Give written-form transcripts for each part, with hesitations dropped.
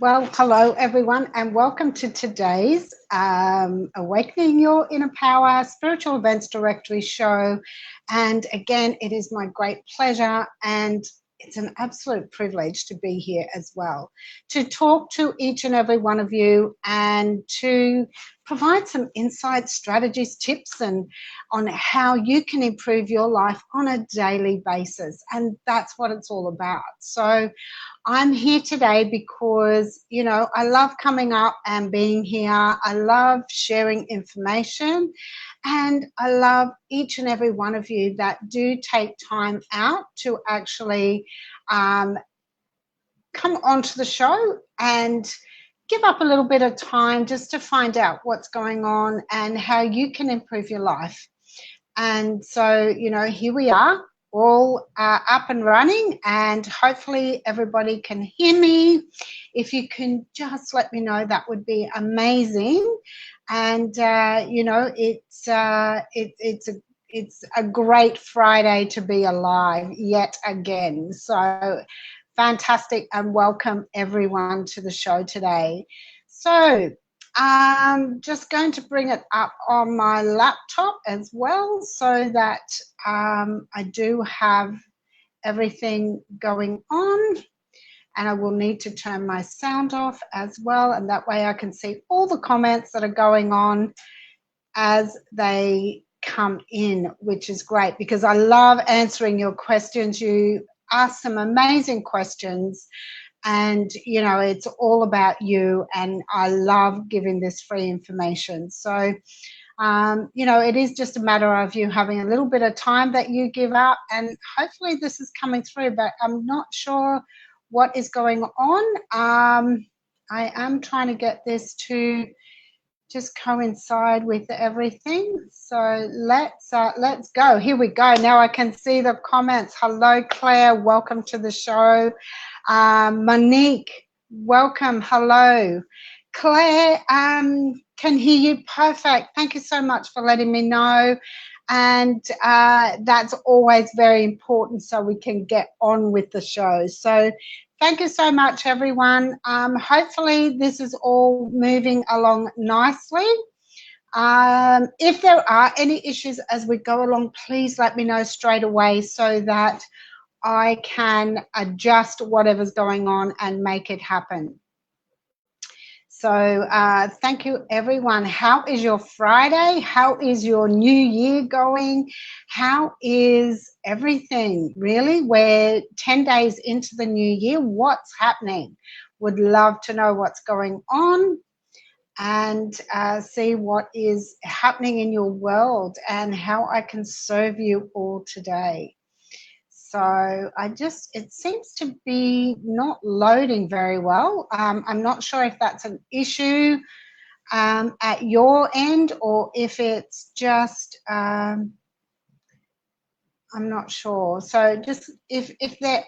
Well, hello everyone, and welcome to today's Awakening Your Inner Power Spiritual Events Directory show. And again, it is my great pleasure and it's an absolute privilege to be here as well, to talk to each and every one of you and to provide some insights, strategies, tips, and on how you can improve your life on a daily basis. And that's what it's all about. So I'm here today because, I love coming up and being here. I love sharing information, and I love each and every one of you that do take time out to actually come onto the show and give up a little bit of time just to find out what's going on and how you can improve your life. And so, here we are, all up and running, and hopefully everybody can hear me. If you can just let me know, that would be amazing. And it's a great Friday to be alive yet again. So fantastic, and welcome everyone to the show today. So I'm just going to bring it up on my laptop as well so that I do have everything going on, and I will need to turn my sound off as well, and that way I can see all the comments that are going on as they come in, which is great because I love answering your questions. You ask some amazing questions, and it's all about you, and I love giving this free information. So it is just a matter of you having a little bit of time that you give up, and hopefully this is coming through, but I'm not sure what is going on. I am trying to get this to just coincide with everything. So let's go. Here we go. Now I can see the comments. Hello, Claire. Welcome to the show. Monique, welcome. Hello. Claire, can hear you. Perfect. Thank you so much for letting me know. And that's always very important so we can get on with the show. So thank you so much, everyone. Hopefully this is all moving along nicely. If there are any issues as we go along, please let me know straight away so that I can adjust whatever's going on and make it happen. So thank you, everyone. How is your Friday? How is your new year going? How is everything? Really, we're 10 days into the new year. What's happening? Would love to know what's going on and see what is happening in your world and how I can serve you all today. So it seems to be not loading very well. I'm not sure if that's an issue at your end or if it's just, I'm not sure. So just if there,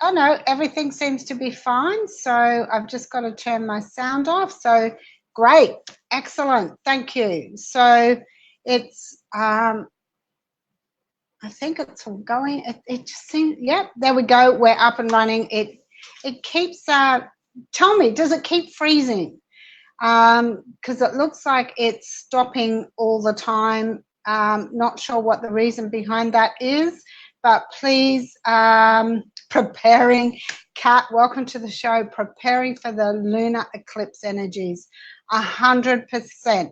oh no, everything seems to be fine. So I've just got to turn my sound off. So great, excellent, thank you. So it's, I think it's all going. It just seems, yep, there we go. We're up and running. It keeps, tell me, does it keep freezing? Because it looks like it's stopping all the time. Not sure what the reason behind that is, but please, preparing, Kat, welcome to the show, preparing for the lunar eclipse energies, 100%.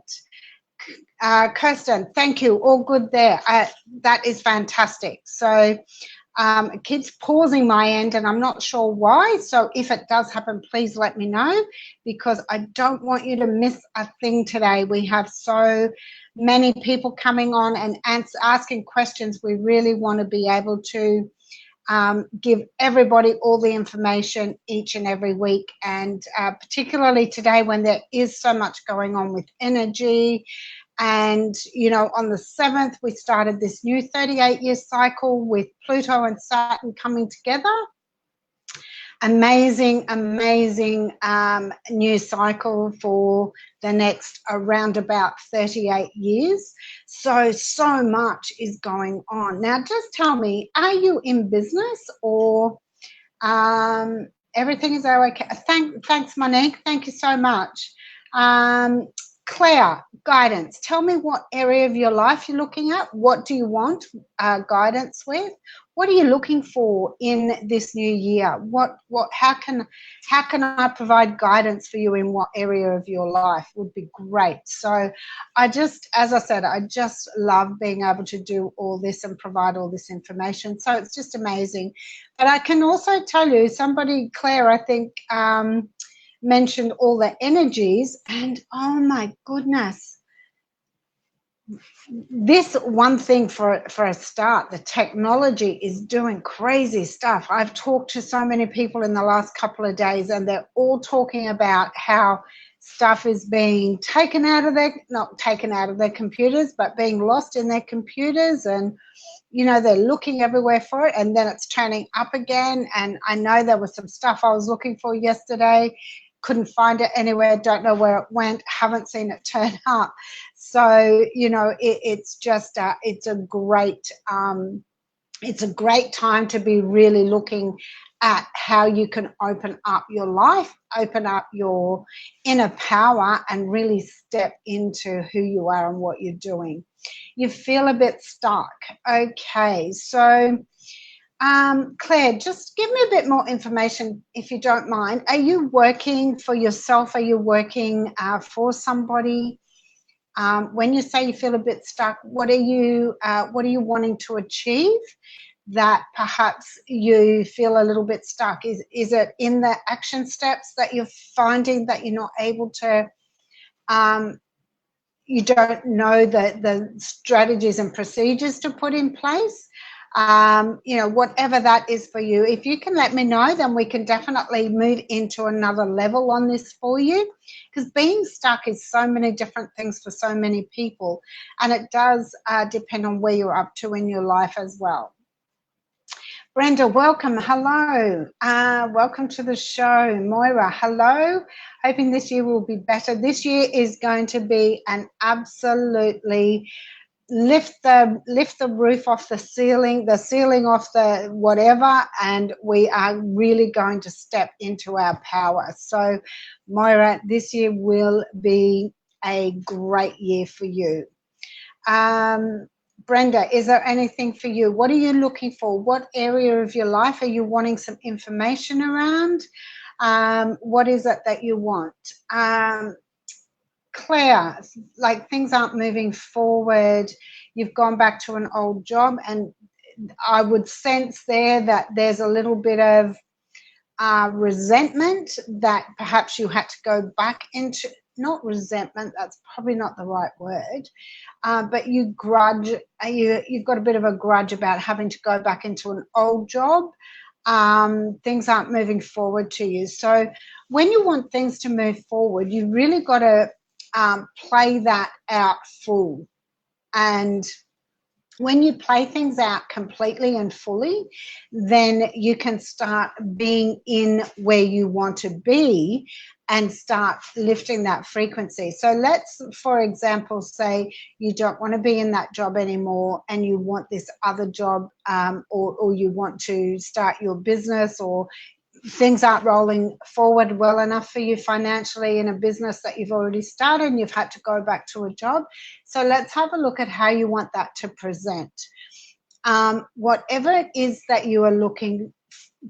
Kirsten, thank you. All good there. That is fantastic. So it keeps pausing my end and I'm not sure why. So if it does happen, please let me know because I don't want you to miss a thing today. We have so many people coming on and asking questions. We really want to be able to give everybody all the information each and every week, and particularly today when there is so much going on with energy. And, on the 7th, we started this new 38-year cycle with Pluto and Saturn coming together. Amazing, amazing new cycle for the next around about 38 years. So much is going on. Now, just tell me, are you in business or Everything is okay. Thanks, Monique. Thank you so much. Um, Claire, guidance. Tell me what area of your life you're looking at. What do you want guidance with? What are you looking for in this new year? How can I provide guidance for you in what area of your life would be great. So as I said, I just love being able to do all this and provide all this information. So it's just amazing. But I can also tell you, somebody, Claire, I think, mentioned all the energies, and oh my goodness, this one thing for a start, the technology is doing crazy stuff. I've talked to so many people in the last couple of days, and they're all talking about how stuff is being taken out of not taken out of their computers, but being lost in their computers, and they're looking everywhere for it, and then it's turning up again. And I know there was some stuff I was looking for yesterday, couldn't find it anywhere, don't know where it went, haven't seen it turn up. So it's just it's a great time to be really looking at how you can open up your life, open up your inner power, and really step into who you are and what you're doing. You feel a bit stuck. Okay, so Claire, just give me a bit more information, if you don't mind. Are you working for yourself? Are you working for somebody? When you say you feel a bit stuck, what are you wanting to achieve that perhaps you feel a little bit stuck? Is it in the action steps that you're finding that you're not able to, you don't know the strategies and procedures to put in place? Whatever that is for you, if you can let me know, then we can definitely move into another level on this for you, because being stuck is so many different things for so many people, and it does depend on where you're up to in your life as well. Brenda, welcome. Hello. Welcome to the show. Moira, hello. Hoping this year will be better. This year is going to be an absolutely lift the roof off the ceiling off the whatever, and we are really going to step into our power. So Moira, this year will be a great year for you. Brenda, is there anything for you? What are you looking for? What area of your life are you wanting some information around? What is it that you want? Claire, like things aren't moving forward. You've gone back to an old job, and I would sense there that there's a little bit of resentment that perhaps you had to go back into. Not resentment, that's probably not the right word, but you've got a bit of a grudge about having to go back into an old job. Things aren't moving forward to you. So when you want things to move forward, you really got to play that out full. And when you play things out completely and fully, then you can start being in where you want to be and start lifting that frequency. So let's, for example, say you don't want to be in that job anymore and you want this other job, or you want to start your business, or things aren't rolling forward well enough for you financially in a business that you've already started, and you've had to go back to a job. So let's have a look at how you want that to present. Whatever it is that you are looking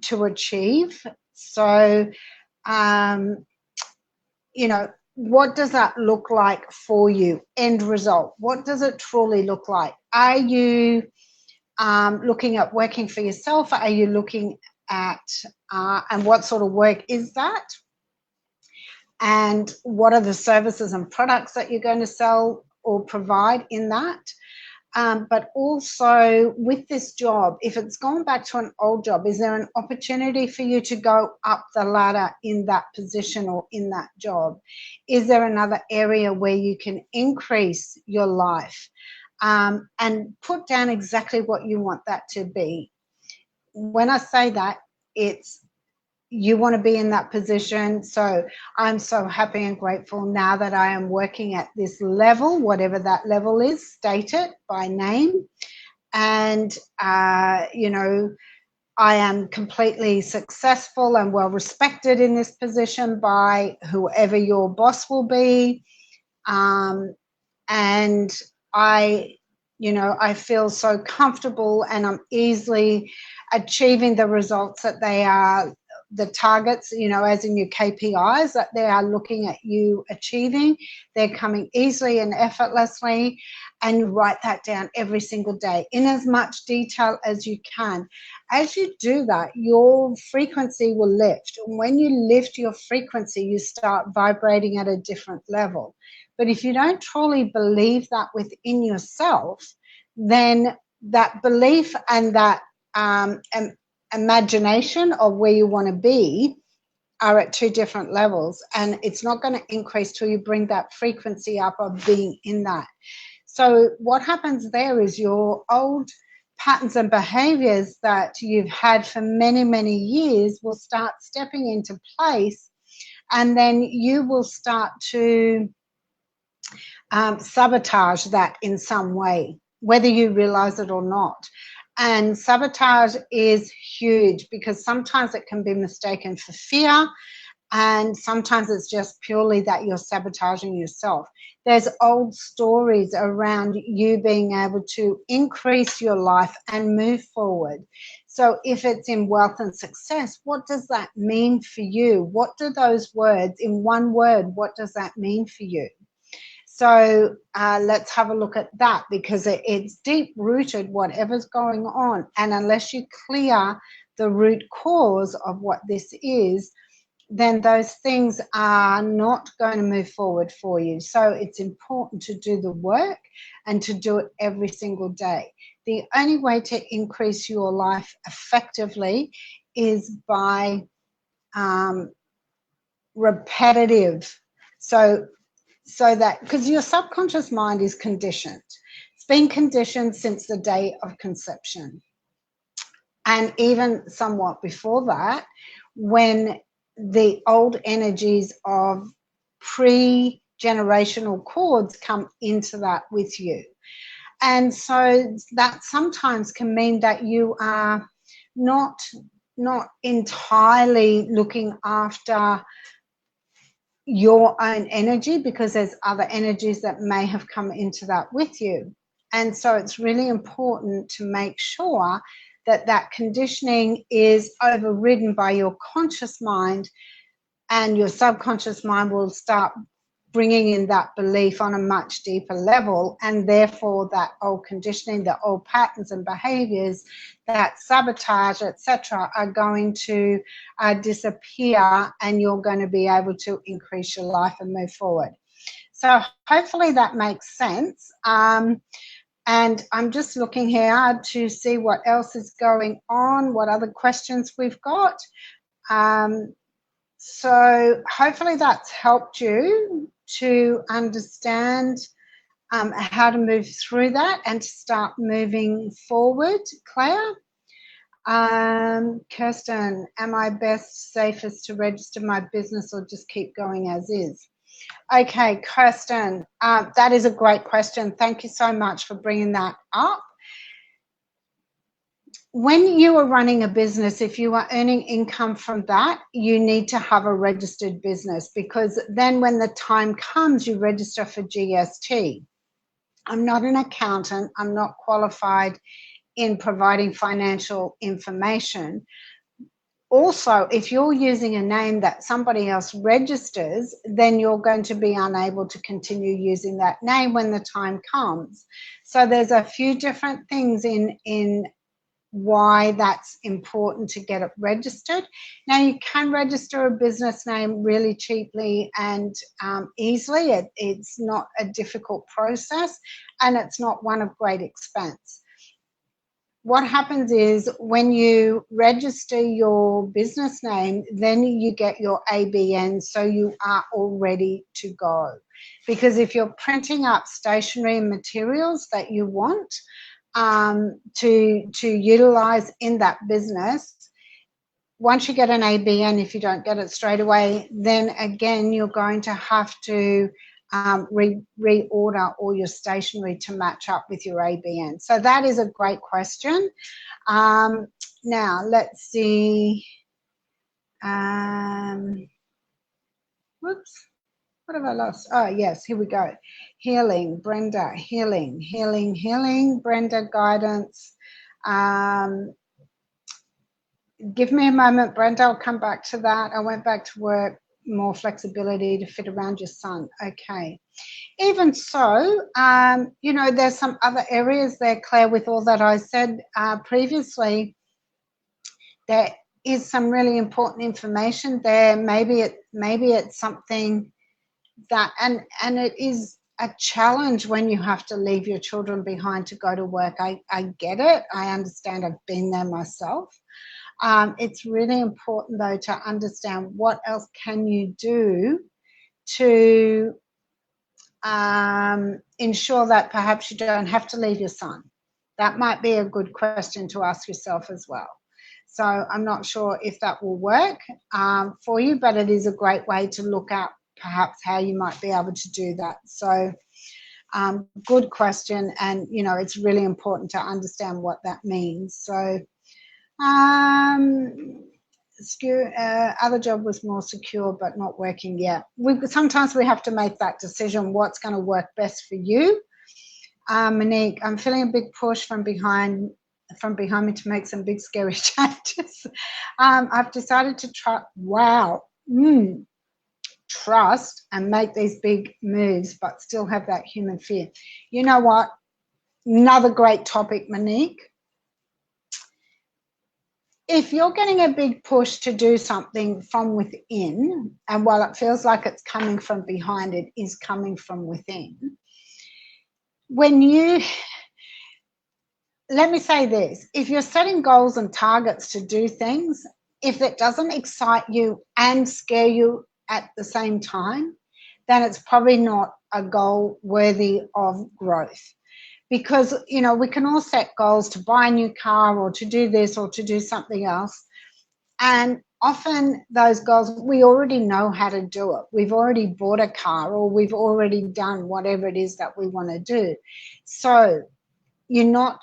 to achieve. So, what does that look like for you? End result. What does it truly look like? Are you looking at working for yourself? Are you looking at and what sort of work is that, and what are the services and products that you're going to sell or provide in that? But also with this job, if it's gone back to an old job, is there an opportunity for you to go up the ladder in that position or in that job? Is there another area where you can increase your life? And put down exactly what you want that to be. When I say that, it's you want to be in that position. So I'm so happy and grateful now that I am working at this level, whatever that level is, state it by name. And, I am completely successful and well respected in this position by whoever your boss will be. And I, I feel so comfortable and I'm easily achieving the results that they are, the targets, as in your KPIs that they are looking at you achieving. They're coming easily and effortlessly. And you write that down every single day in as much detail as you can. As you do that, your frequency will lift. And when you lift your frequency, you start vibrating at a different level. But if you don't truly believe that within yourself, then that belief and that imagination of where you want to be are at two different levels. And it's not going to increase till you bring that frequency up of being in that. So what happens there is your old patterns and behaviors that you've had for many, many years will start stepping into place. And then you will start to sabotage that in some way, whether you realize it or not. And sabotage is huge because sometimes it can be mistaken for fear, and sometimes it's just purely that you're sabotaging yourself. There's old stories around you being able to increase your life and move forward. So if it's in wealth and success, what does that mean for you? What do those words, in one word, what does that mean for you? So let's have a look at that, because it's deep rooted, whatever's going on. And unless you clear the root cause of what this is, then those things are not going to move forward for you. So it's important to do the work and to do it every single day. The only way to increase your life effectively is by repetitive. So that, because your subconscious mind is conditioned. It's been conditioned since the day of conception. And even somewhat before that, when the old energies of pre-generational cords come into that with you. And so that sometimes can mean that you are not entirely looking after your own energy, because there's other energies that may have come into that with you. And so it's really important to make sure that that conditioning is overridden by your conscious mind, and your subconscious mind will start bringing in that belief on a much deeper level, and therefore that old conditioning, the old patterns and behaviors, that sabotage, etc., are going to disappear, and you're going to be able to increase your life and move forward. So hopefully that makes sense. And I'm just looking here to see what else is going on, what other questions we've got. So hopefully that's helped you to understand how to move through that and to start moving forward. Claire? Kirsten, am I best, safest to register my business or just keep going as is? Okay, Kirsten, that is a great question. Thank you so much for bringing that up. When you are running a business, if you are earning income from that, you need to have a registered business, because then when the time comes, you register for GST. I'm not an accountant. I'm not qualified in providing financial information. Also, if you're using a name that somebody else registers, then you're going to be unable to continue using that name when the time comes. So there's a few different things in why that's important to get it registered. Now, you can register a business name really cheaply and easily. It's not a difficult process, and it's not one of great expense. What happens is when you register your business name, then you get your ABN, so you are all ready to go. Because if you're printing up stationery and materials that you want to utilize in that business, once you get an ABN, if you don't get it straight away, then again you're going to have to reorder all your stationery to match up with your ABN. So that is a great question. Now, let's see. Whoops. What have I lost? Oh, yes, here we go. Healing, Brenda, healing, healing, healing. Brenda, guidance. Give me a moment, Brenda. I'll come back to that. I went back to work. More flexibility to fit around your son. Okay. Even so, you know, there's some other areas there, Claire, with all that I said previously. There is some really important information there. Maybe it's something that, and it is a challenge when you have to leave your children behind to go to work. I get it. I understand. I've been there myself. It's really important, though, to understand what else can you do to ensure that perhaps you don't have to leave your son. That might be a good question to ask yourself as well. So I'm not sure if that will work for you, but it is a great way to look at perhaps how you might be able to do that. So good question, and you know, it's really important to understand what that means. So other job was more secure but not working yet. Sometimes we have to make that decision, what's going to work best for you. Monique, I'm feeling a big push from behind me to make some big scary changes. I've decided to trust and make these big moves, but still have that human fear. You know what? Another great topic, Monique. If you're getting a big push to do something from within, and while it feels like it's coming from behind, it is coming from within. Let me say this, if you're setting goals and targets to do things, if it doesn't excite you and scare you at the same time, then it's probably not a goal worthy of growth. Because, you know, we can all set goals to buy a new car or to do this or to do something else. And often those goals, we already know how to do it. We've already bought a car or we've already done whatever it is that we want to do. So you're not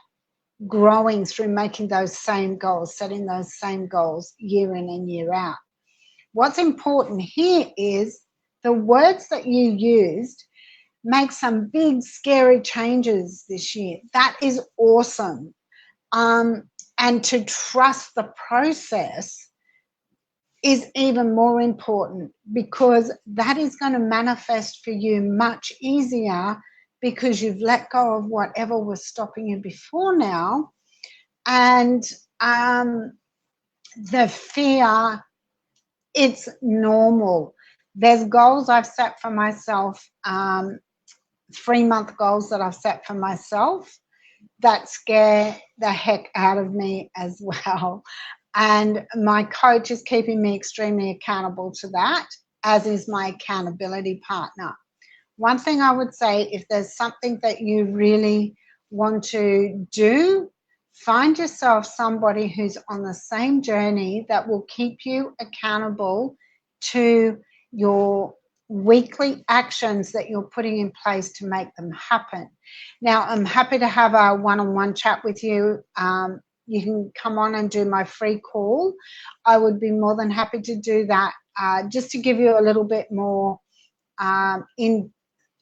growing through making those same goals, setting those same goals year in and year out. What's important here is the words that you used. Make some big scary changes this year. That is awesome. And to trust the process is even more important, because that is going to manifest for you much easier, because you've let go of whatever was stopping you before now. And the fear, it's normal. There's goals I've set for myself, 3-month goals that I've set for myself that scare the heck out of me as well. And my coach is keeping me extremely accountable to that, as is my accountability partner. One thing I would say, if there's something that you really want to do, find yourself somebody who's on the same journey that will keep you accountable to your weekly actions that you're putting in place to make them happen. Now, I'm happy to have a one-on-one chat with you. You can come on and do my free call. I would be more than happy to do that, just to give you a little bit more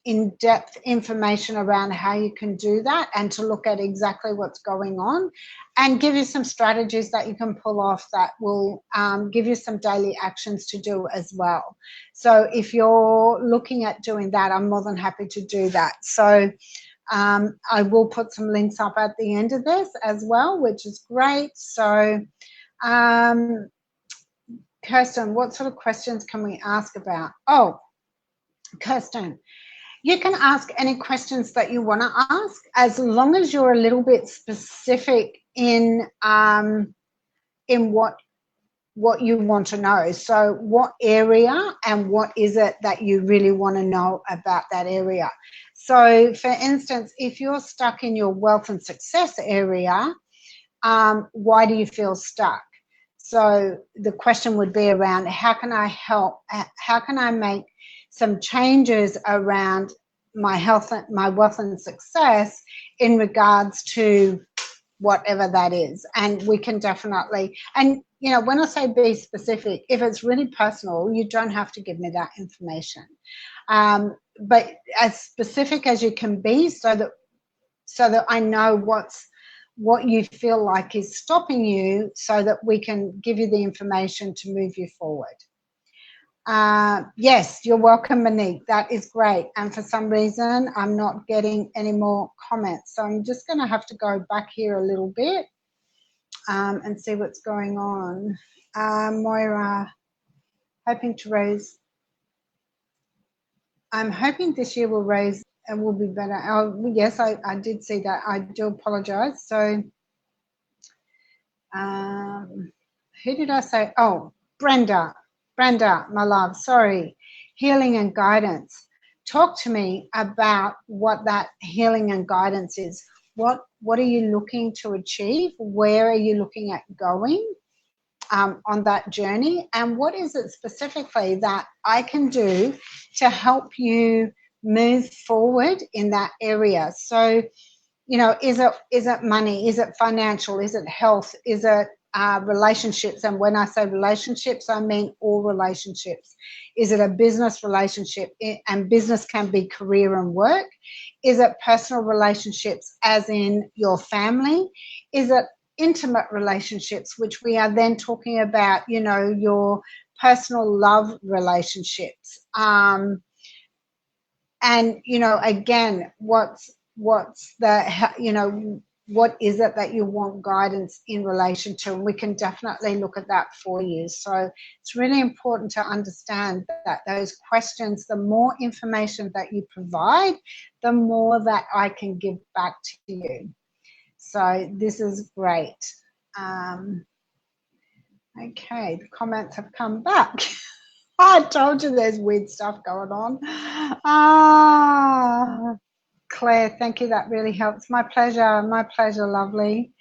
in-depth information around how you can do that, and to look at exactly what's going on and give you some strategies that you can pull off that will give you some daily actions to do as well. So if you're looking at doing that, I'm more than happy to do that. So I will put some links up at the end of this as well, which is great. So Kirsten, what sort of questions can we ask about? Oh, Kirsten, you can ask any questions that you want to ask, as long as you're a little bit specific in what you want to know. So what area and what is it that you really want to know about that area? So for instance, if you're stuck in your wealth and success area, why do you feel stuck? So the question would be around, how can I help? How can I make some changes around my health, my wealth and success in regards to whatever that is. And we can definitely, and you know, when I say be specific, if it's really personal, you don't have to give me that information. But as specific as you can be, so that I know what you feel like is stopping you, so that we can give you the information to move you forward. Yes, you're welcome, Monique. That is great. And for some reason, I'm not getting any more comments. So I'm just going to have to go back here a little bit and see what's going on. Moira, hoping to raise. I'm hoping this year will raise and will be better. Oh, yes, I did see that. I do apologize. So who did I say? Oh, Brenda, my love, sorry. Healing and guidance. Talk to me about what that healing and guidance is. What are you looking to achieve? Where are you looking at going on that journey? And what is it specifically that I can do to help you move forward in that area? So, you know, is it money? Is it financial? Is it health? Is it relationships? And when I say relationships, I mean all relationships. Is it a business relationship? And business can be career and work. Is it personal relationships, as in your family? Is it intimate relationships, which we are then talking about, you know, your personal love relationships? And, you know, again, what's the, you know, what is it that you want guidance in relation to? And we can definitely look at that for you. So it's really important to understand that those questions, the more information that you provide, the more that I can give back to you. So this is great. Okay, the comments have come back. I told you there's weird stuff going on. Claire, thank you. That really helps. My pleasure, lovely.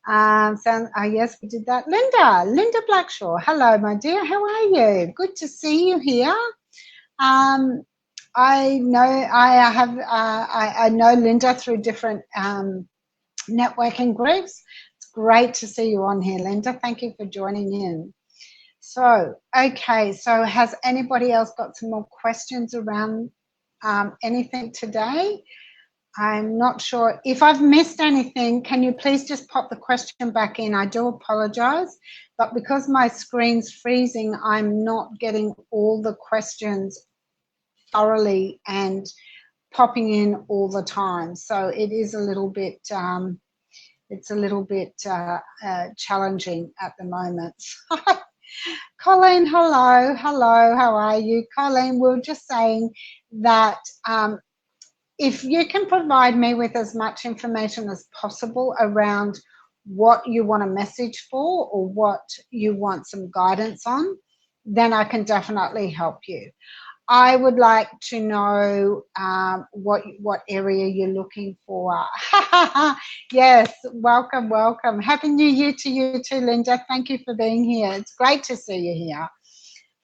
Yes, we did that. Linda Blackshaw. Hello, my dear. How are you? Good to see you here. I know I know Linda through different networking groups. It's great to see you on here, Linda. Thank you for joining in. So, okay, so has anybody else got some more questions around anything today? I'm not sure. If I've missed anything, can you please just pop the question back in? I do apologize, but because my screen's freezing, I'm not getting all the questions thoroughly and popping in all the time. So it is a little bit, it's a little bit challenging at the moment. Colleen, hello, how are you? Colleen, we're just saying that if you can provide me with as much information as possible around what you want a message for or what you want some guidance on, then I can definitely help you. I would like to know what area you're looking for. Yes, welcome. Happy New Year to you too, Linda. Thank you for being here. It's great to see you here.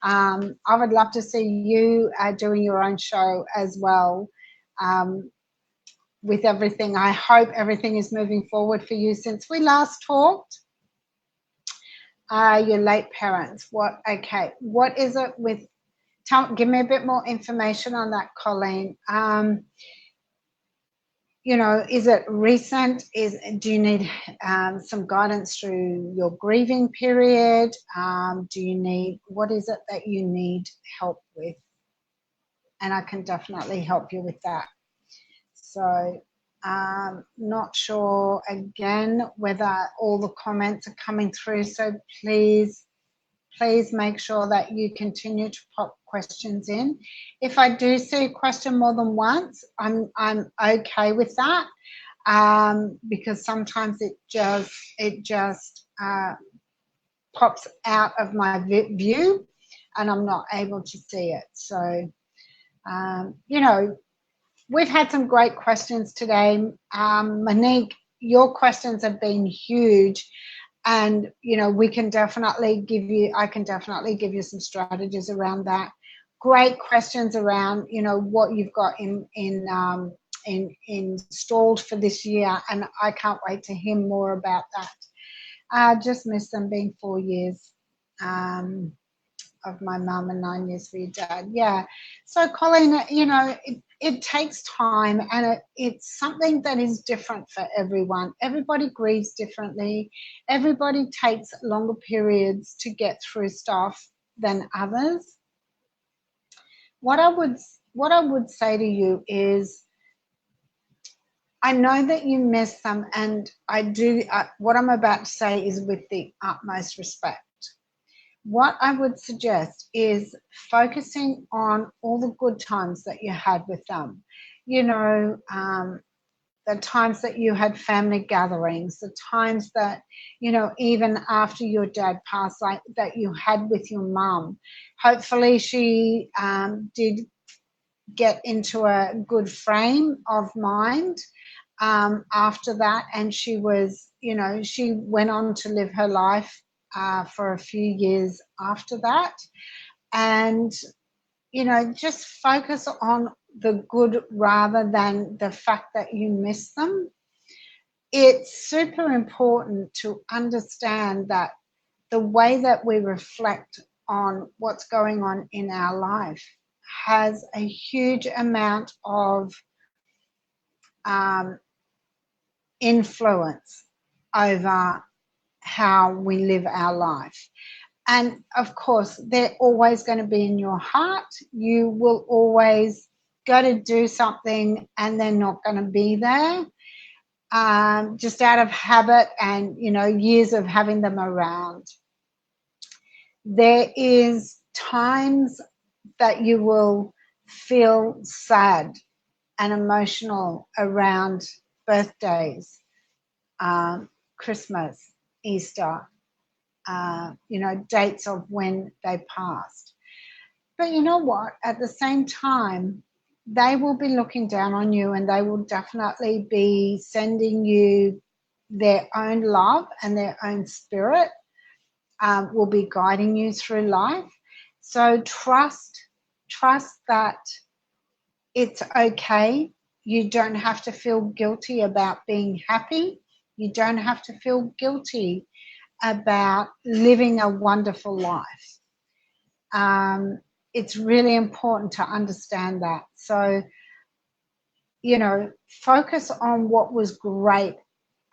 I would love to see you doing your own show as well. With everything, I hope everything is moving forward for you since we last talked. Your late parents. What is it with? Give me a bit more information on that, Colleen. You know, is it recent? Do you need some guidance through your grieving period? What is it that you need help with? And I can definitely help you with that. So not sure again whether all the comments are coming through. So please make sure that you continue to pop questions in. If I do see a question more than once, I'm okay with that because sometimes it just pops out of my view and I'm not able to see it. So, you know, we've had some great questions today. Monique, your questions have been huge. And, you know, I can definitely give you some strategies around that. Great questions around, you know, what you've got in installed for this year, and I can't wait to hear more about that. I just miss them, being 4 years of my mum and 9 years for your dad. Yeah. So, Colleen, it takes time, and it's something that is different for everyone. Everybody grieves differently. Everybody takes longer periods to get through stuff than others. What I would say to you is, I know that you miss them, and I do. What I'm about to say is with the utmost respect. What I would suggest is focusing on all the good times that you had with them. The times that you had family gatherings, the times that, even after your dad passed, like that you had with your mum. Hopefully she did get into a good frame of mind after that, and she was, she went on to live her life for a few years after that. And, just focus on the good rather than the fact that you miss them. It's super important to understand that the way that we reflect on what's going on in our life has a huge amount of influence over how we live our life. And of course, they're always going to be in your heart. You will always go to do something and they're not going to be there, just out of habit and, years of having them around. There is times that you will feel sad and emotional around birthdays, Christmas, Easter, dates of when they passed. But you know what? At the same time, they will be looking down on you, and they will definitely be sending you their own love, and their own spirit will be guiding you through life. So trust that it's okay. You don't have to feel guilty about being happy. You don't have to feel guilty about living a wonderful life. It's really important to understand that. So, focus on what was great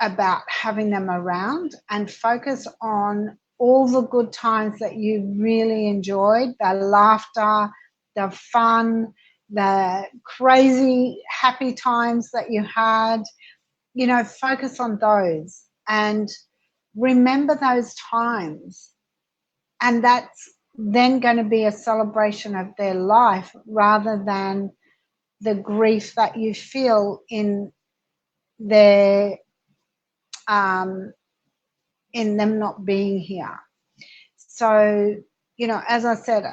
about having them around, and focus on all the good times that you really enjoyed, the laughter, the fun, the crazy happy times that you had. Focus on those and remember those times. And that's then going to be a celebration of their life rather than the grief that you feel in their in them not being here. So, as I said,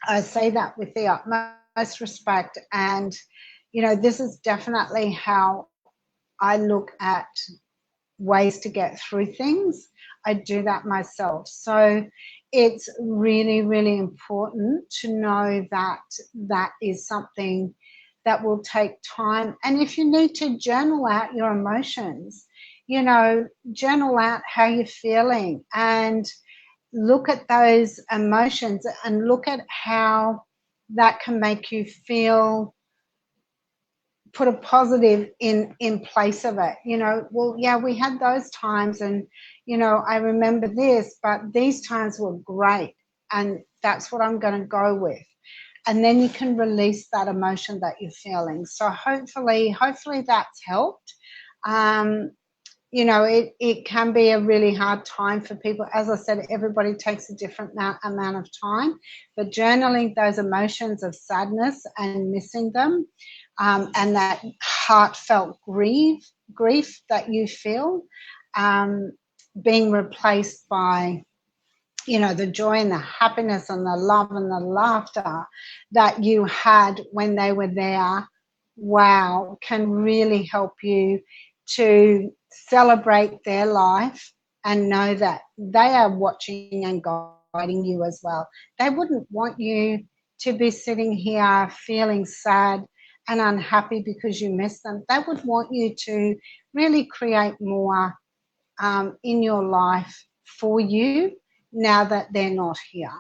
I say that with the utmost respect, and this is definitely how I look at ways to get through things. I do that myself. So it's really, really important to know that that is something that will take time. And if you need to journal out your emotions, journal out how you're feeling, and look at those emotions and look at how that can make you feel, put a positive in place of it. Well, yeah, we had those times, and I remember this, but these times were great, and that's what I'm going to go with. And then you can release that emotion that you're feeling. So hopefully that's helped. It can be a really hard time for people. As I said, everybody takes a different amount of time, but journaling those emotions of sadness and missing them, and that heartfelt grief that you feel, being replaced by, the joy and the happiness and the love and the laughter that you had when they were there, wow, can really help you to celebrate their life and know that they are watching and guiding you as well. They wouldn't want you to be sitting here feeling sad and unhappy because you miss them. They would want you to really create more in your life for you now that they're not here.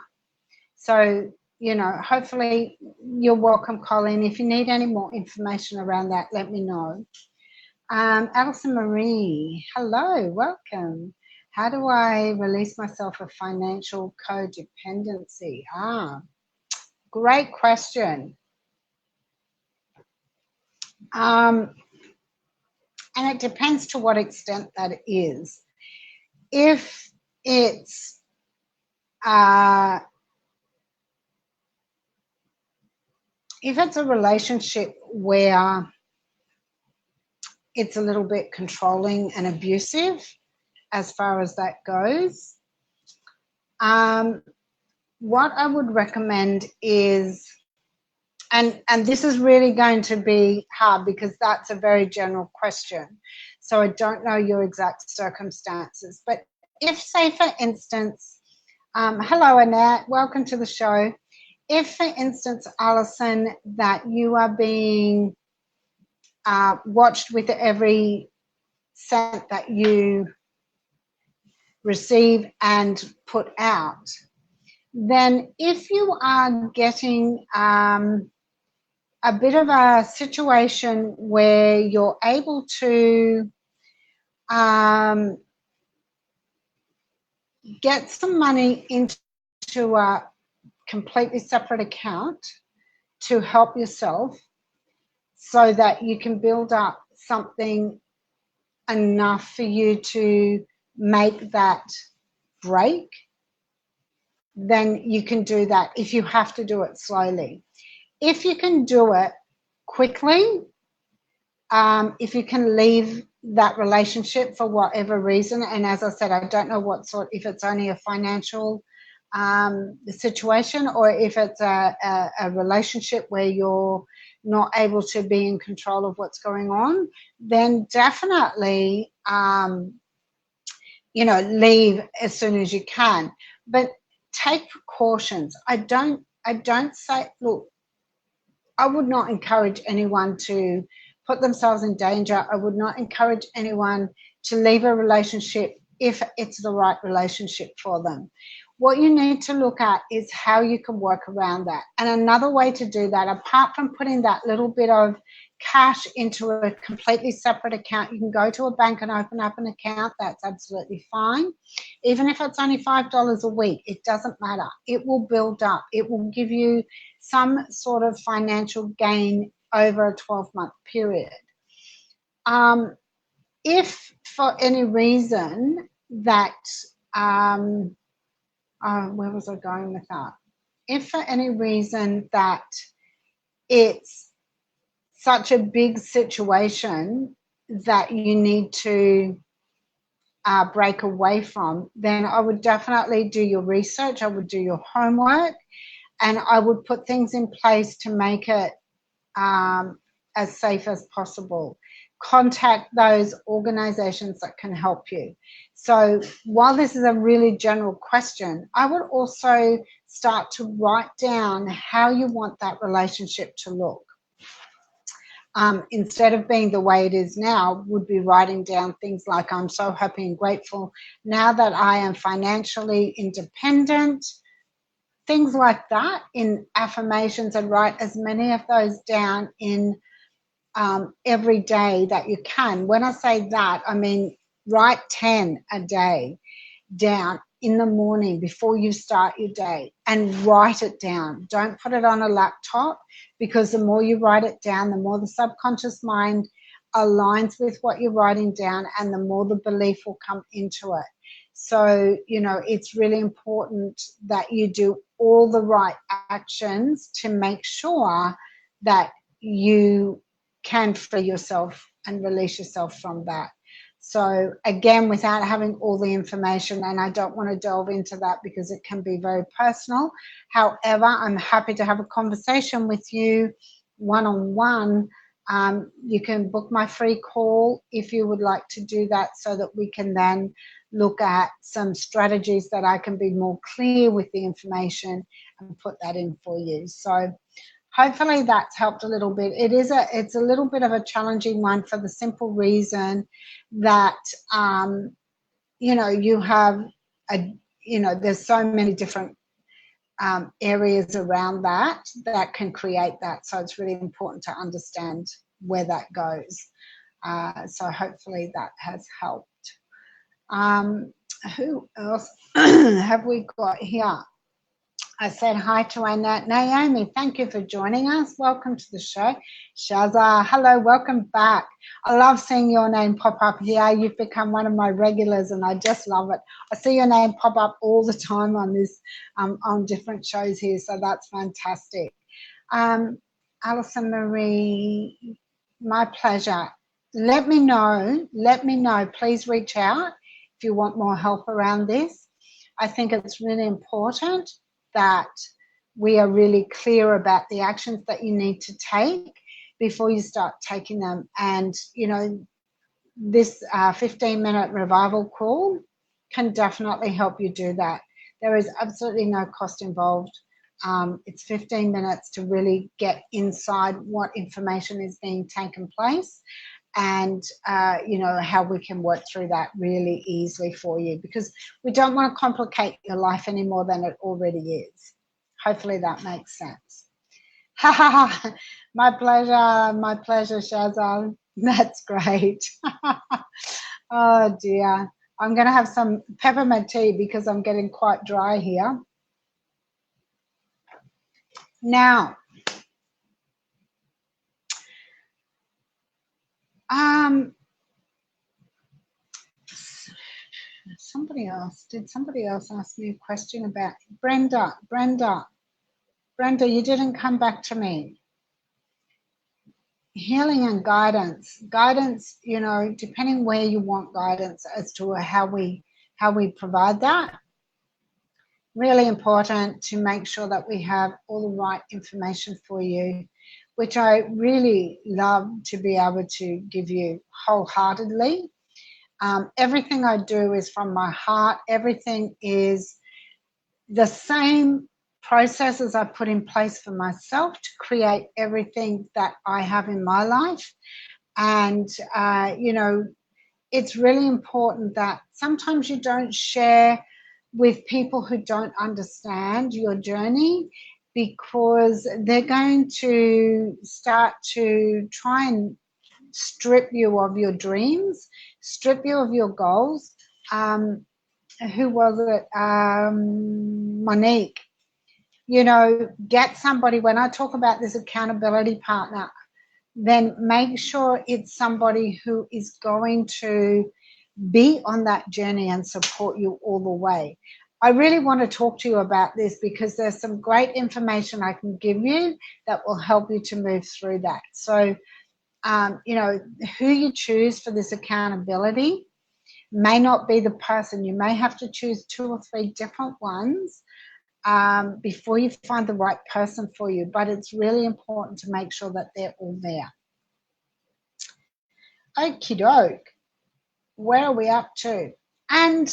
So, you know, hopefully you're welcome, Colleen. If you need any more information around that, let me know. Alison Marie, hello, welcome. How do I release myself of financial codependency? Great question. And it depends to what extent that is. If it's a relationship where it's a little bit controlling and abusive as far as that goes, what I would recommend is, and this is really going to be hard because that's a very general question, so I don't know your exact circumstances, but if, say, for instance, hello Annette, welcome to the show. If, for instance, Alison, that you are being watched with every cent that you receive and put out, then if you are getting a bit of a situation where you're able to get some money into a completely separate account to help yourself so that you can build up something enough for you to make that break, then you can do that if you have to do it slowly. If you can do it quickly, if you can leave that relationship for whatever reason, and as I said, I don't know what sort, if it's only a financial situation or if it's a relationship where you're not able to be in control of what's going on, then definitely, you know, leave as soon as you can. But take precautions. I don't say, look, I would not encourage anyone to put themselves in danger. I would not encourage anyone to leave a relationship if it's the right relationship for them. What you need to look at is how you can work around that. And another way to do that, apart from putting that little bit of cash into a completely separate account, you can go to a bank and open up an account. That's absolutely fine. Even if it's only $5 a week, it doesn't matter. It will build up. It will give you some sort of financial gain over a 12-month period. If for any reason that, where was I going with that? If for any reason that it's such a big situation that you need to break away from, then I would definitely do your research. I would do your homework, and I would put things in place to make it as safe as possible. Contact those organizations that can help you. So while this is a really general question, I would also start to write down how you want that relationship to look. Instead of being the way it is now, would be writing down things like, I'm so happy and grateful now that I am financially independent, things like that in affirmations, and write as many of those down in every day that you can. When I say that, I mean write 10 a day down in the morning before you start your day, and write it down. Don't put it on a laptop, because the more you write it down, the more the subconscious mind aligns with what you're writing down, and the more the belief will come into it. So, you know, it's really important that you do all the right actions to make sure that you can free yourself and release yourself from that. So again, without having all the information, and I don't want to delve into that because it can be very personal. However, I'm happy to have a conversation with you one-on-one. You can book my free call if you would like to do that, so that we can then look at some strategies that I can be more clear with the information and put that in for you. So hopefully that's helped a little bit. It's a little bit of a challenging one for the simple reason that you have there's so many different areas around that can create that. So it's really important to understand where that goes. So hopefully that has helped. Who else have we got here? I said hi to Annette. Naomi, thank you for joining us. Welcome to the show. Shaza, hello, welcome back. I love seeing your name pop up here. You've become one of my regulars and I just love it. I see your name pop up all the time on this, on different shows here, so that's fantastic. Alison Marie, my pleasure. Let me know. Please reach out if you want more help around this. I think it's really important that we are really clear about the actions that you need to take before you start taking them. And, this 15-minute revival call can definitely help you do that. There is absolutely no cost involved. It's 15 minutes to really get inside what information is being taken place and, how we can work through that really easily for you, because we don't want to complicate your life any more than it already is. Hopefully that makes sense. Ha ha ha. My pleasure, Shazal. That's great. Oh dear. I'm going to have some peppermint tea because I'm getting quite dry here. Now, did somebody else ask me a question about Brenda, you didn't come back to me. Healing and guidance, depending where you want guidance as to how we provide that. Really important to make sure that we have all the right information for you, which I really love to be able to give you wholeheartedly. Everything I do is from my heart. Everything is the same processes I put in place for myself to create everything that I have in my life. And, it's really important that sometimes you don't share with people who don't understand your journey, because they're going to start to try and strip you of your dreams, strip you of your goals. Who was it? Monique. Get somebody, when I talk about this accountability partner, then make sure it's somebody who is going to be on that journey and support you all the way. I really want to talk to you about this because there's some great information I can give you that will help you to move through that. So, who you choose for this accountability may not be the person. You may have to choose 2 or 3 different ones before you find the right person for you. But it's really important to make sure that they're all there. Okie doke. Where are we up to? And,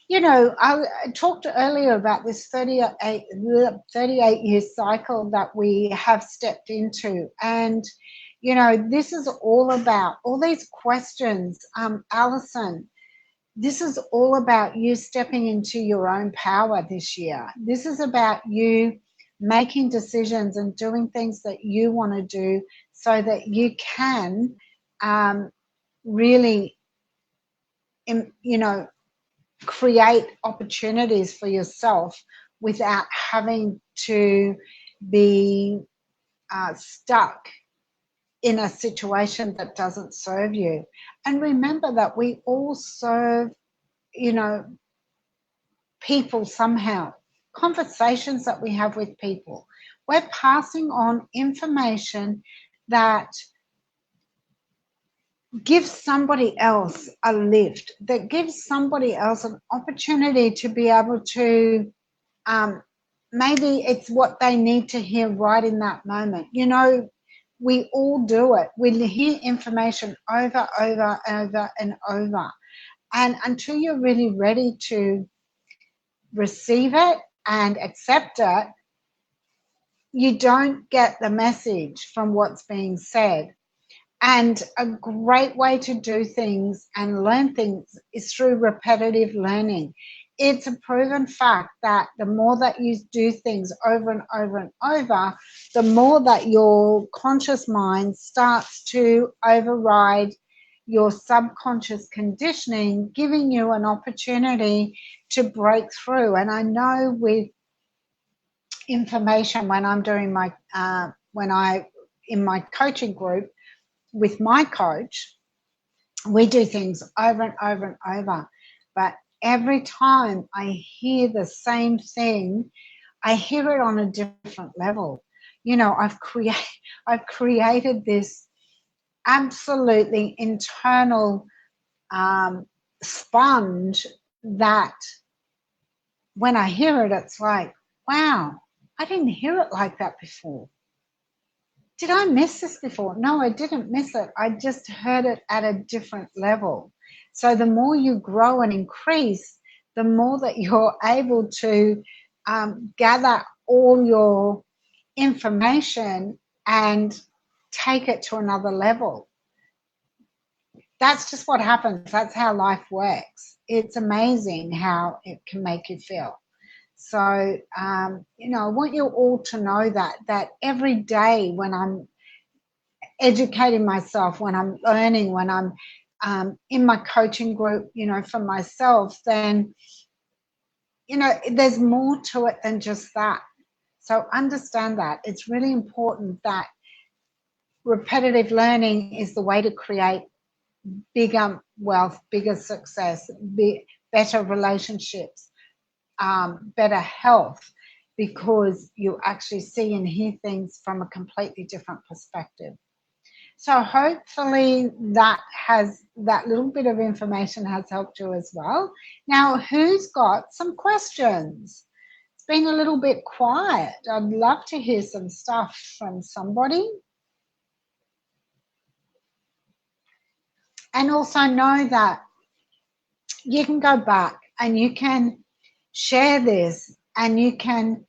I talked earlier about this 38-year cycle that we have stepped into. And, this is all about all these questions. Alison, this is all about you stepping into your own power this year. This is about you making decisions and doing things that you want to do so that you can really, create opportunities for yourself without having to be stuck in a situation that doesn't serve you. And remember that we all serve, people somehow. Conversations that we have with people. We're passing on information that gives somebody else a lift, that gives somebody else an opportunity to be able to, maybe it's what they need to hear right in that moment. We all do it. We hear information over and over. And until you're really ready to receive it and accept it, you don't get the message from what's being said. And a great way to do things and learn things is through repetitive learning. It's a proven fact that the more that you do things over and over and over, the more that your conscious mind starts to override your subconscious conditioning, giving you an opportunity to break through. And I know with information, when I'm doing my in my coaching group with my coach, we do things over and over and over, but every time I hear the same thing, I hear it on a different level. You know, I've created this absolutely internal sponge that when I hear it, it's like, wow, I didn't hear it like that before. Did I miss this before? No, I didn't miss it. I just heard it at a different level. So the more you grow and increase, the more that you're able to gather all your information and take it to another level. That's just what happens. That's how life works. It's amazing how it can make you feel. So, you know, I want you all to know that every day when I'm educating myself, when I'm learning, when I'm in my coaching group, you know, for myself, then, you know, there's more to it than just that. So understand that. It's really important that repetitive learning is the way to create bigger wealth, bigger success, better relationships, better health, because you actually see and hear things from a completely different perspective. So hopefully that little bit of information has helped you as well. Now, who's got some questions? It's been a little bit quiet. I'd love to hear some stuff from somebody. And also know that you can go back and you can share this and you can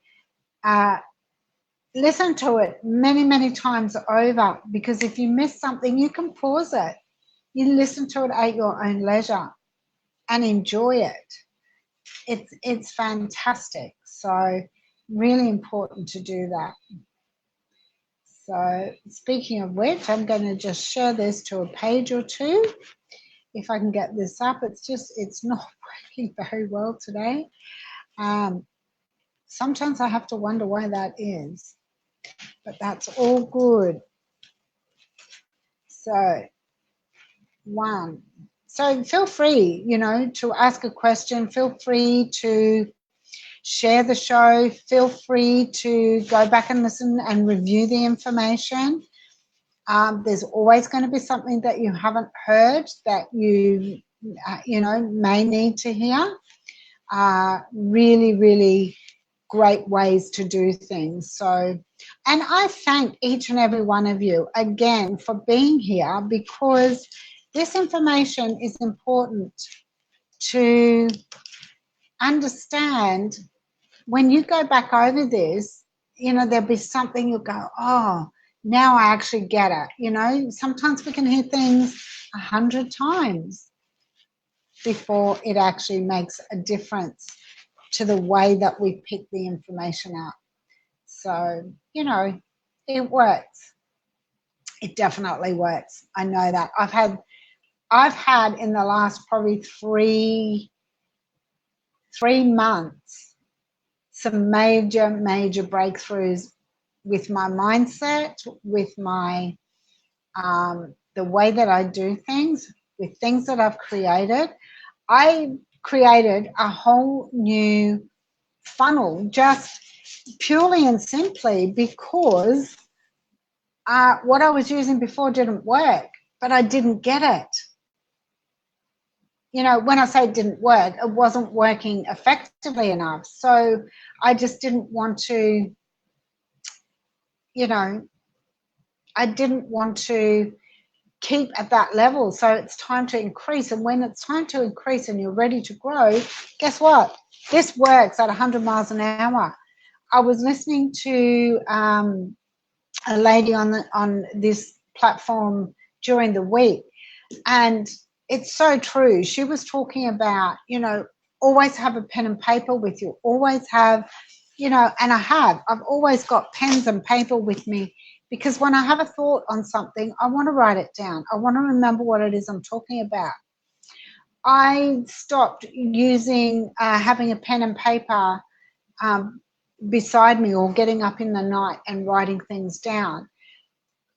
listen to it many, many times over, because if you miss something, you can pause it. You listen to it at your own leisure and enjoy it. It's fantastic. So really important to do that. So speaking of which, I'm going to just share this to a page or two. If I can get this up, it's not working very well today. Sometimes I have to wonder why that is, but that's all good. So one. So feel free, you know, to ask a question. Feel free to share the show. Feel free to go back and listen and review the information. There's always going to be something that you haven't heard that you know, may need to hear. Really, really great ways to do things. So, and I thank each and every one of you again for being here, because this information is important to understand. When you go back over this, you know, there'll be something you'll go, oh, now I actually get it. You know, sometimes we can hear things 100 times before it actually makes a difference to the way that we pick the information up. So, you know, it works. It definitely works. I know that. I've had in the last probably three months some major breakthroughs with my mindset, with my the way that I do things, with things that I've created. I created a whole new funnel just purely and simply because what I was using before didn't work, but I didn't get it. You know, when I say it didn't work, it wasn't working effectively enough. So I just didn't want to, you know, I didn't want to keep at that level. So it's time to increase. And when it's time to increase and you're ready to grow, guess what? This works at 100 miles an hour. I was listening to a lady on this platform during the week, and it's so true. She was talking about, always have a pen and paper with you, always have, and I've always got pens and paper with me, because when I have a thought on something, I want to write it down. I want to remember what it is I'm talking about. I stopped using having a pen and paper beside me, or getting up in the night and writing things down.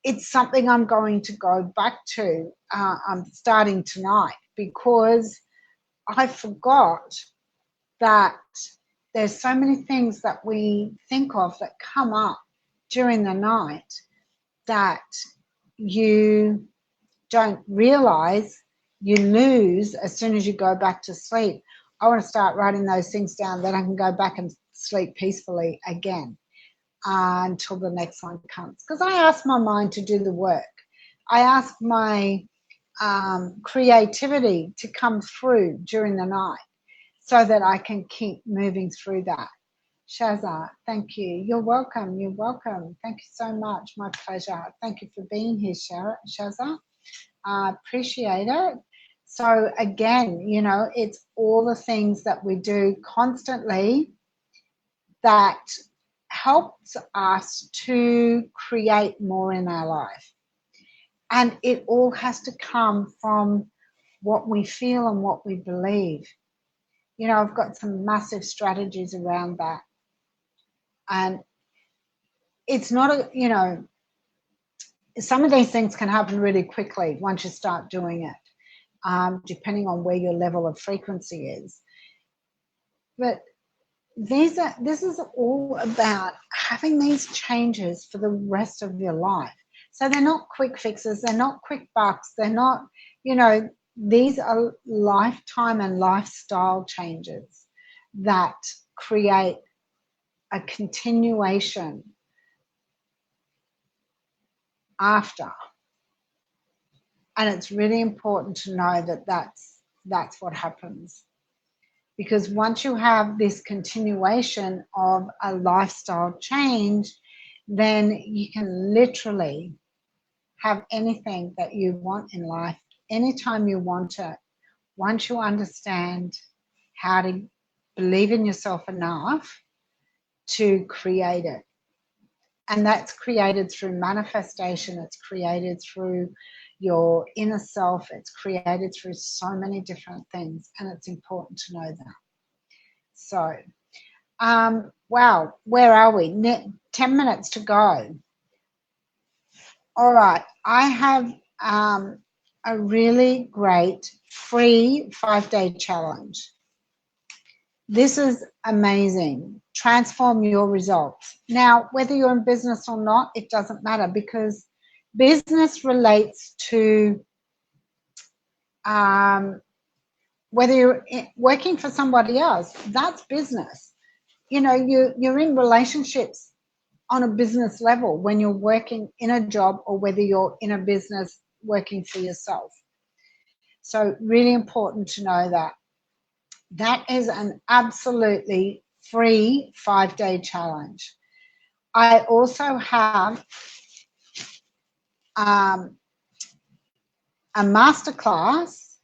It's something I'm going to go back to. I'm starting tonight, because I forgot that there's so many things that we think of that come up during the night that you don't realize you lose as soon as you go back to sleep. I want to start writing those things down, that I can go back and sleep peacefully again until the next one comes. Because I ask my mind to do the work. I ask my creativity to come through during the night, so that I can keep moving through that. Shazza, thank you. You're welcome. You're welcome. Thank you so much. My pleasure. Thank you for being here, Shazza. I appreciate it. So again, it's all the things that we do constantly that helps us to create more in our life. And it all has to come from what we feel and what we believe. I've got some massive strategies around that. And it's not some of these things can happen really quickly once you start doing it, depending on where your level of frequency is. But this is all about having these changes for the rest of your life. So they're not quick fixes, they're not quick bucks, they're not, these are lifetime and lifestyle changes that create a continuation after. And it's really important to know that that's what happens. Because once you have this continuation of a lifestyle change, then you can literally have anything that you want in life anytime you want it, once you understand how to believe in yourself enough to create it. And that's created through manifestation. It's created through your inner self. It's created through so many different things. And it's important to know that. So, wow, where are we? 10 minutes to go. All right, I have a really great free 5-day challenge. This is amazing. Transform your results. Now, whether you're in business or not, it doesn't matter, because business relates to whether you're working for somebody else, that's business. You're in relationships on a business level when you're working in a job, or whether you're in a business working for yourself. So really important to know that. That is an absolutely free 5-day challenge. I also have a masterclass.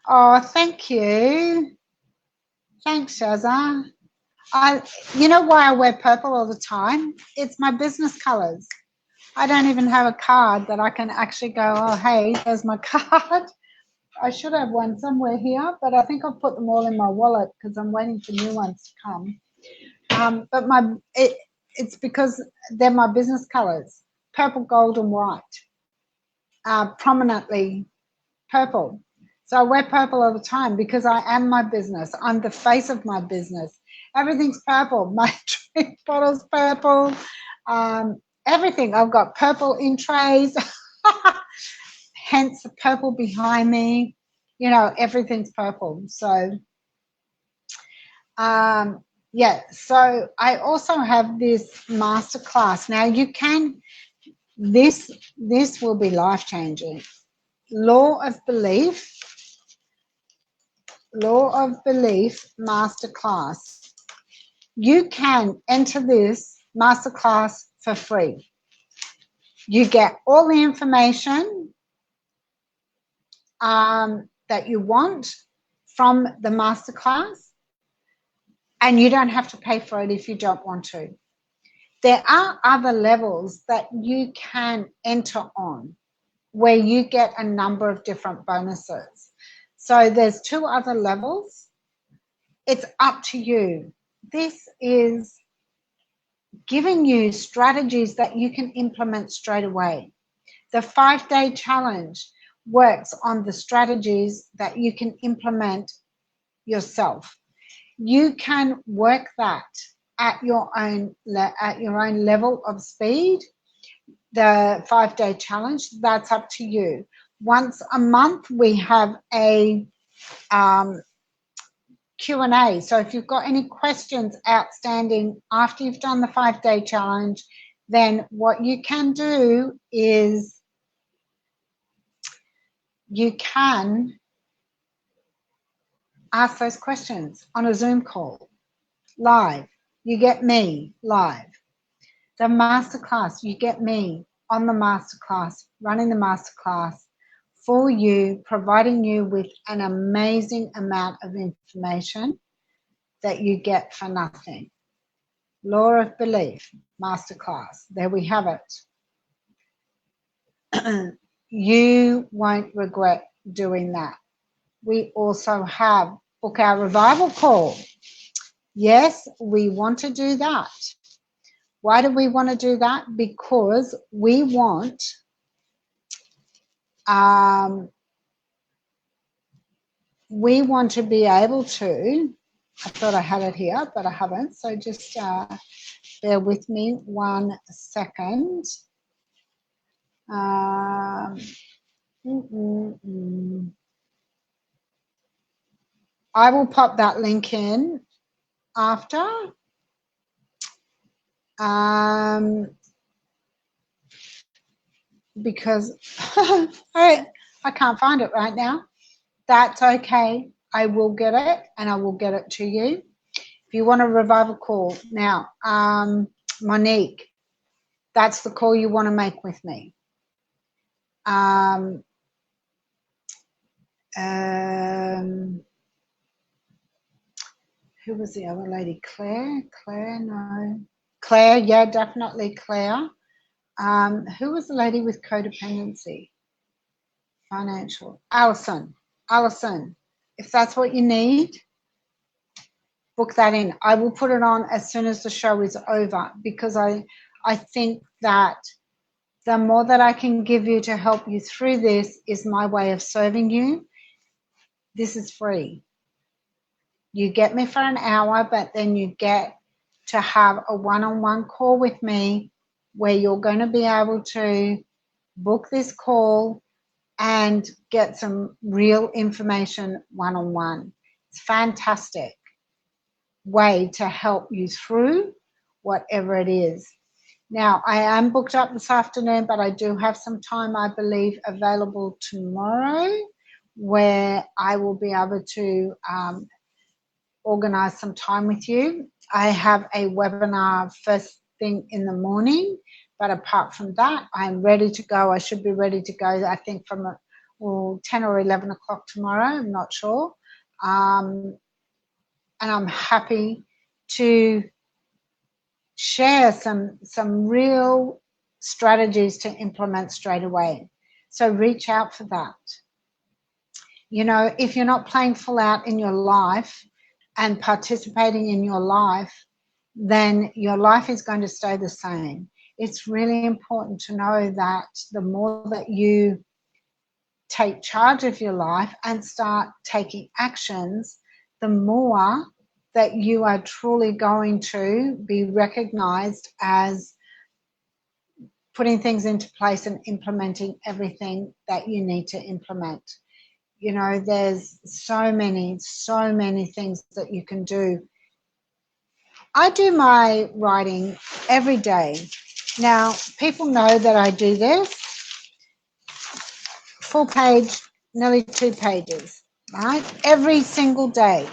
Oh, thank you. Thanks, Shazza. You know why I wear purple all the time? It's my business colors. I don't even have a card that I can actually go, oh, hey, there's my card. I should have one somewhere here, but I think I'll put them all in my wallet because I'm waiting for new ones to come. But it's because they're my business colors, purple, gold, and white, prominently purple. So I wear purple all the time because I am my business. I'm the face of my business. Everything's purple. My drink bottle's purple. Everything. I've got purple in trays. Hence the purple behind me. Everything's purple. So, yeah. So I also have this masterclass. Now this will be life-changing. Law of Belief Masterclass. you can enter this masterclass for free. You get all the information that you want from the masterclass, and you don't have to pay for it if you don't want to. There are other levels that you can enter on where you get a number of different bonuses. So there's 2 other levels. It's up to you. This is giving you strategies that you can implement straight away. The 5-day challenge works on the strategies that you can implement yourself. You can work that at your own level of speed. The 5-day challenge, that's up to you. Once a month we have a Q&A. So if you've got any questions outstanding after you've done the 5-day challenge, then what you can do is you can ask those questions on a Zoom call, live. You get me live. The masterclass, you get me on the masterclass, running the masterclass for you, providing you with an amazing amount of information that you get for nothing. Law of Belief masterclass. There we have it. You won't regret doing that. We also have Book Our Revival Call. Yes, we want to do that. Why do we want to do that? Because we want to be able to, I thought I had it here, but I haven't. So just bear with me 1 second. I will pop that link in after. Because I can't find it right now. That's okay. I will get it, and I will get it to you. If you want a revival call now, Monique, that's the call you want to make with me. Who was the other lady? Claire, no. Claire, yeah, definitely Claire. Who was the lady with codependency? Financial. Alison, if that's what you need, book that in. I will put it on as soon as the show is over, because I think that the more that I can give you to help you through this is my way of serving you. This is free. You get me for an hour, but then you get to have a one-on-one call with me where you're going to be able to book this call and get some real information one-on-one. It's a fantastic way to help you through whatever it is. Now, I am booked up this afternoon, but I do have some time, I believe, available tomorrow where I will be able to organise some time with you. I have a webinar first thing in the morning, but apart from that, I'm ready to go. I should be ready to go, I think, from 10 or 11 o'clock tomorrow. I'm not sure. And I'm happy to share some real strategies to implement straight away. So reach out for that. You know, if you're not playing full out in your life and participating in your life, then your life is going to stay the same. It's really important to know that the more that you take charge of your life and start taking actions, the more that you are truly going to be recognized as putting things into place and implementing everything that you need to implement. You know, there's so many things that you can do. I do my writing every day. Now, people know that I do this. Full page, nearly 2 pages, right? Every single day.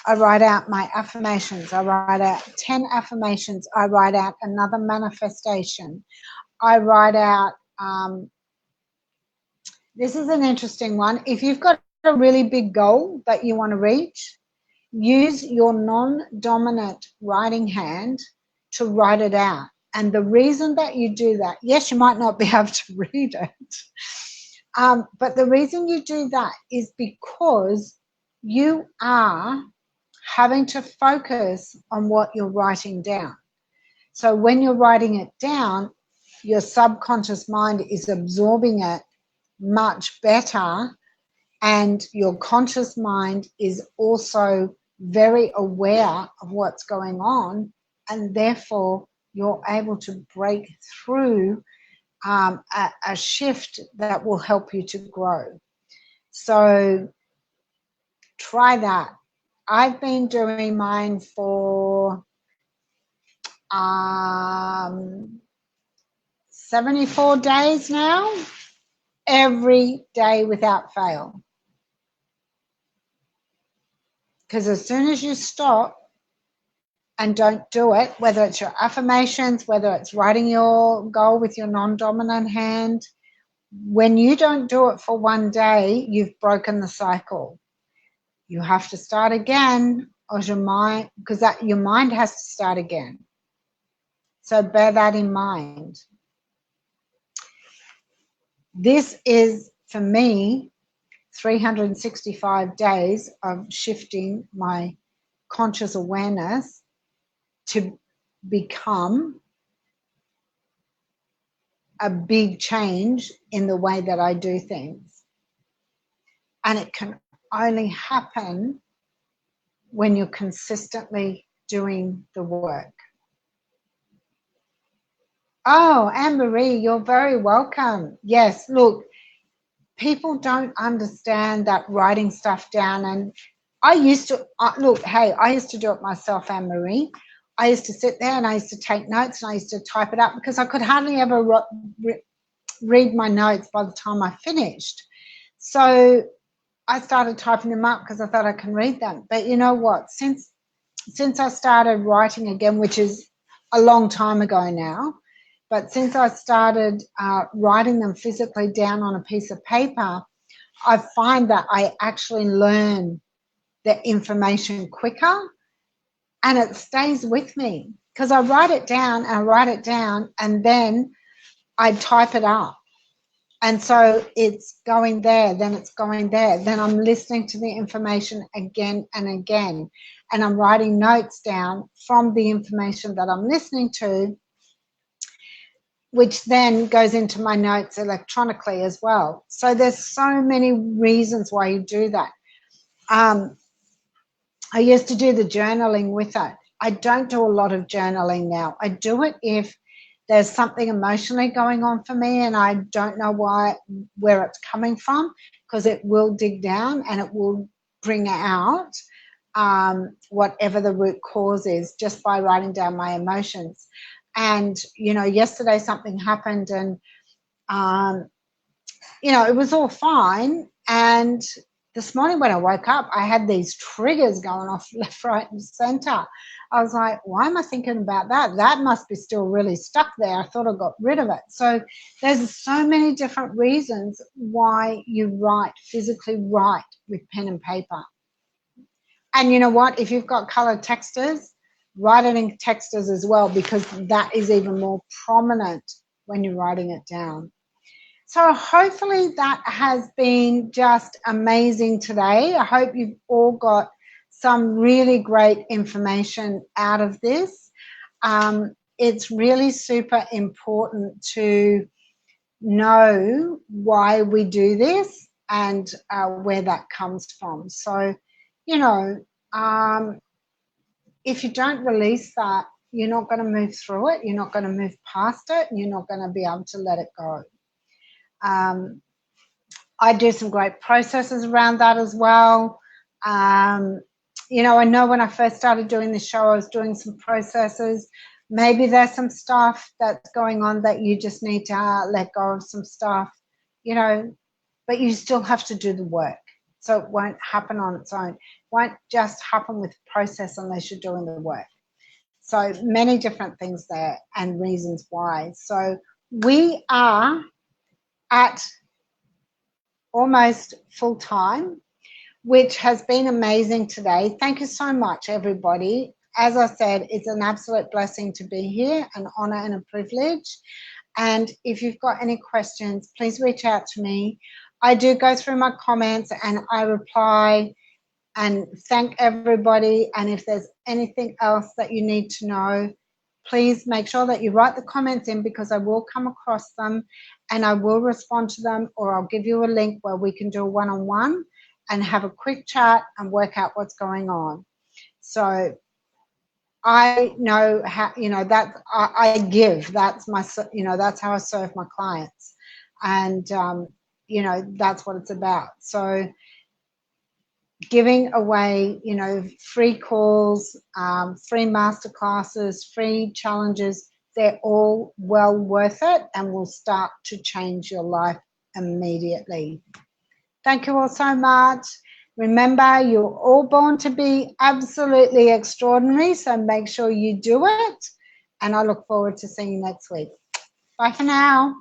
I write out my affirmations. I write out 10 affirmations. I write out another manifestation. I write out, this is an interesting one. If you've got a really big goal that you want to reach, use your non-dominant writing hand to write it out. And the reason that you do that, yes, you might not be able to read it, but the reason you do that is because you are having to focus on what you're writing down. So when you're writing it down, your subconscious mind is absorbing it much better, and your conscious mind is also very aware of what's going on, and therefore you're able to break through a shift that will help you to grow. So try that. I've been doing mine for 74 days now, every day without fail. Because as soon as you stop and don't do it, whether it's your affirmations, whether it's writing your goal with your non-dominant hand, when you don't do it for one day, you've broken the cycle. You have to start again, or your mind, because your mind has to start again. So bear that in mind. This is, for me, 365 days of shifting my conscious awareness to become a big change in the way that I do things. And it can only happen when you're consistently doing the work. Oh, Anne-Marie, you're very welcome. Yes, look, people don't understand that writing stuff down. And I used to, look, hey, I used to do it myself, Anne-Marie. I used to sit there and I used to take notes and I used to type it up because I could hardly ever read my notes by the time I finished. So I started typing them up because I thought I can read them. But you know what? Since I started writing again, which is a long time ago now, but since I started writing them physically down on a piece of paper, I find that I actually learn the information quicker and it stays with me because I write it down and then I type it up. And so it's going there, then it's going there. Then I'm listening to the information again and again. And I'm writing notes down from the information that I'm listening to, which then goes into my notes electronically as well. So there's so many reasons why you do that. I used to do the journaling with it. I don't do a lot of journaling now. I do it if there's something emotionally going on for me and I don't know where it's coming from, because it will dig down and it will bring out whatever the root cause is just by writing down my emotions. And, you know, yesterday something happened and, you know, it was all fine. And this morning when I woke up, I had these triggers going off left, right, and center. I was like, why am I thinking about that? That must be still really stuck there. I thought I got rid of it. So there's so many different reasons why you physically write with pen and paper. And you know what? If you've got colored texters, write it in texters as well, because that is even more prominent when you're writing it down. So hopefully that has been just amazing today. I hope you've all got some really great information out of this. It's really super important to know why we do this and where that comes from. So, you know, if you don't release that, you're not going to move through it, you're not going to move past it, and you're not going to be able to let it go. I do some great processes around that as well. You know, I know when I first started doing the show, I was doing some processes. Maybe there's some stuff that's going on that you just need to let go of some stuff, you know, but you still have to do the work. so it won't happen on its own. It won't just happen with process unless you're doing the work. So many different things there and reasons why. So we are at almost full time, which has been amazing today. Thank you so much, everybody. As I said, it's an absolute blessing to be here, an honor and a privilege. And if you've got any questions, please reach out to me. I do go through my comments and I reply and thank everybody. And if there's anything else that you need to know, please make sure that you write the comments in, because I will come across them and I will respond to them, or I'll give you a link where we can do a one-on-one and have a quick chat and work out what's going on. So I know how, that I give, that's my, that's how I serve my clients. And, that's what it's about. So giving away, free calls, free masterclasses, free challenges, they're all well worth it and will start to change your life immediately. Thank you all so much. Remember, you're all born to be absolutely extraordinary, so make sure you do it. And I look forward to seeing you next week. Bye for now.